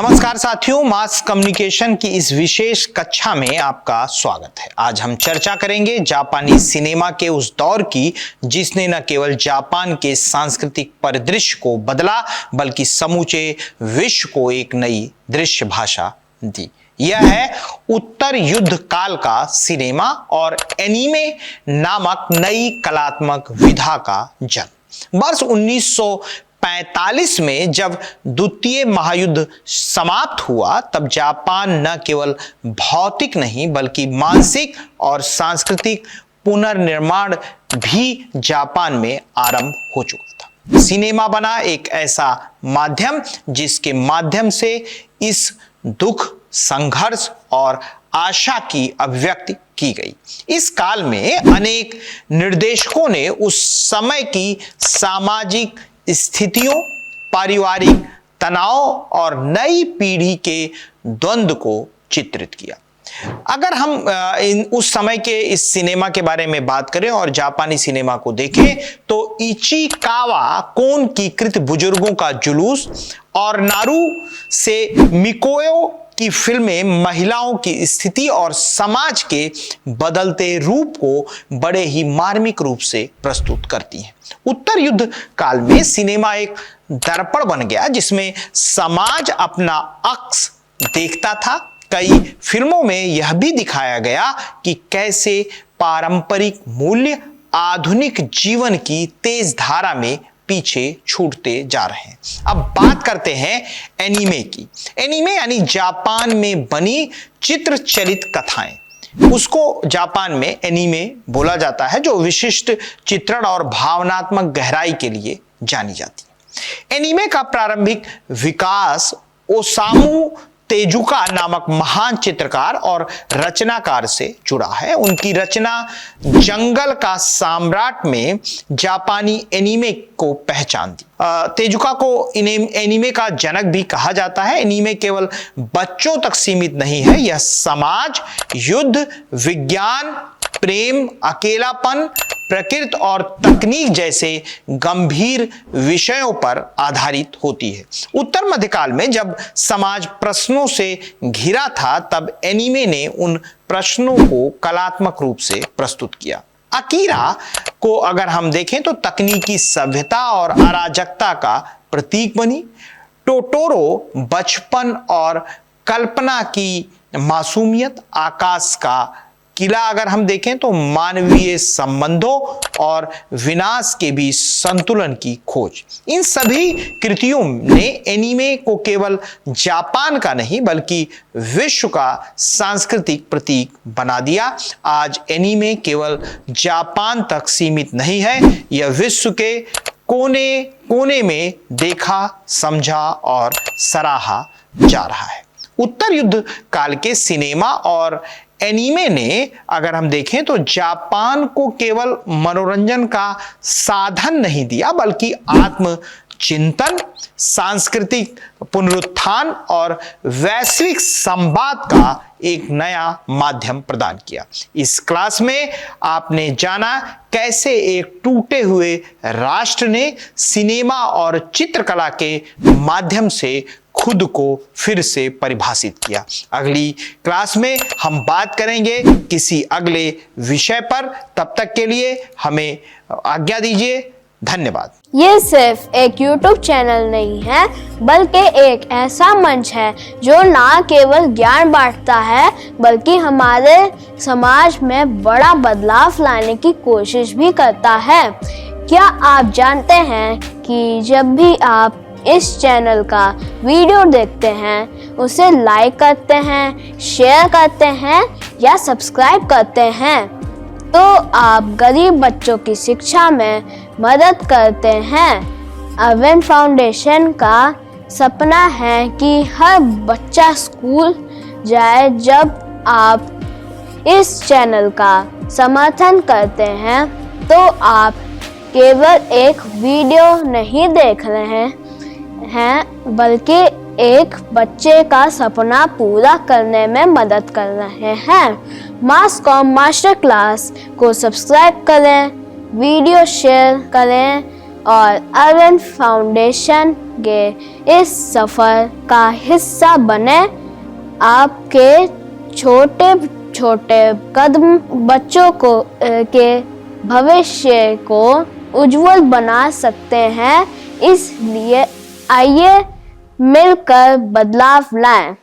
नमस्कार साथियों, mass communication की इस विशेष कक्षा में आपका स्वागत है। आज हम चर्चा करेंगे जापानी सिनेमा के उस दौर की जिसने न केवल जापान के सांस्कृतिक परिदृश्य को बदला बल्कि समूचे विश्व को एक नई दृश्य भाषा दी। यह है उत्तर युद्ध काल का सिनेमा और एनीमे नामक नई कलात्मक विधा का जन्म। वर्ष 1945 में जब द्वितीय महायुद्ध समाप्त हुआ तब जापान न केवल भौतिक नहीं बल्कि मानसिक और सांस्कृतिक पुनर्निर्माण भी जापान में आरंभ हो चुका था। सिनेमा बना एक ऐसा माध्यम जिसके माध्यम से इस दुख, संघर्ष और आशा की अभिव्यक्ति की गई। इस काल में अनेक निर्देशकों ने उस समय की सामाजिक स्थितियों, पारिवारिक तनाव और नई पीढ़ी के द्वंद्व को चित्रित किया। अगर हम उस समय के इस सिनेमा के बारे में बात करें और जापानी सिनेमा को देखें तो इचिकावा कोन की कृत बुजुर्गों का जुलूस और नारू से मिकोयो की फिल्में महिलाओं की स्थिति और समाज के बदलते रूप को बड़े ही मार्मिक रूप से प्रस्तुत करती हैं। उत्तर युद्ध काल में सिनेमा एक दर्पण बन गया जिसमें समाज अपना अक्स देखता था। कई फिल्मों में यह भी दिखाया गया कि कैसे पारंपरिक मूल्य आधुनिक जीवन की तेज धारा में पीछे छूटते जा रहे हैं। अब बात करते हैं एनीमे की। एनीमे यानी जापान में बनी चित्र चलित कथाएं। उसको जापान में एनीमे बोला जाता है जो विशिष्ट चित्रण और भावनात्मक गहराई के लिए जानी जाती है। एनीमे का प्रारंभिक विकास ओसामू तेजुका नामक महान चित्रकार और रचनाकार से जुड़ा है। उनकी रचना जंगल का सम्राट में जापानी एनीमे को पहचान दी। तेजुका को एनीमे का जनक भी कहा जाता है। एनीमे केवल बच्चों तक सीमित नहीं है, यह समाज, युद्ध, विज्ञान, प्रेम, अकेलापन, प्रकृति और तकनीक जैसे गंभीर विषयों पर आधारित होती है। उत्तर मध्यकाल में जब समाज प्रश्नों से घिरा था तब एनीमे ने उन प्रश्नों को कलात्मक रूप से प्रस्तुत किया। अकीरा को अगर हम देखें तो तकनीकी सभ्यता और अराजकता का प्रतीक बनी। टोटोरो बचपन और कल्पना की मासूमियत, आकाश का किला अगर हम देखें तो मानवीय संबंधों और विनाश के बीच संतुलन की खोज। इन सभी कृतियों ने एनीमे को केवल जापान का नहीं बल्कि विश्व का सांस्कृतिक प्रतीक बना दिया। आज एनीमे केवल जापान तक सीमित नहीं है, यह विश्व के कोने कोने में देखा, समझा और सराहा जा रहा है। उत्तर युद्ध काल के सिनेमा और एनीमे ने अगर हम देखें तो जापान को केवल मनोरंजन का साधन नहीं दिया बल्कि आत्मचिंतन, सांस्कृतिक पुनरुत्थान और वैश्विक संवाद का एक नया माध्यम प्रदान किया। इस क्लास में आपने जाना कैसे एक टूटे हुए राष्ट्र ने सिनेमा और चित्रकला के माध्यम से खुद को फिर से परिभाषित किया। अगली क्लास में हम बात करेंगे किसी अगले विषय पर। तब तक के लिए हमें आज्ञा दीजिए। धन्यवाद। ये सिर्फ एक YouTube चैनल नहीं है बल्कि एक ऐसा मंच है जो ना केवल ज्ञान बांटता है बल्कि हमारे समाज में बड़ा बदलाव लाने की कोशिश भी करता है। क्या आप जानते हैं कि जब भी आप इस चैनल का वीडियो देखते हैं, उसे लाइक करते हैं, शेयर करते हैं या सब्सक्राइब करते हैं तो आप गरीब बच्चों की शिक्षा में मदद करते हैं। अवेन फाउंडेशन का सपना है कि हर बच्चा स्कूल जाए। जब आप इस चैनल का समर्थन करते हैं तो आप केवल एक वीडियो नहीं देख रहे हैं बल्कि एक बच्चे का सपना पूरा करने में मदद कर रहे हैं। मास कॉम मास्टर क्लास को सब्सक्राइब करें, वीडियो शेयर करें और अरविंद फाउंडेशन के इस सफर का हिस्सा बने। आपके छोटे छोटे कदम बच्चों को के भविष्य को उज्जवल बना सकते हैं। इसलिए आइए मिलकर बदलाव लाएं।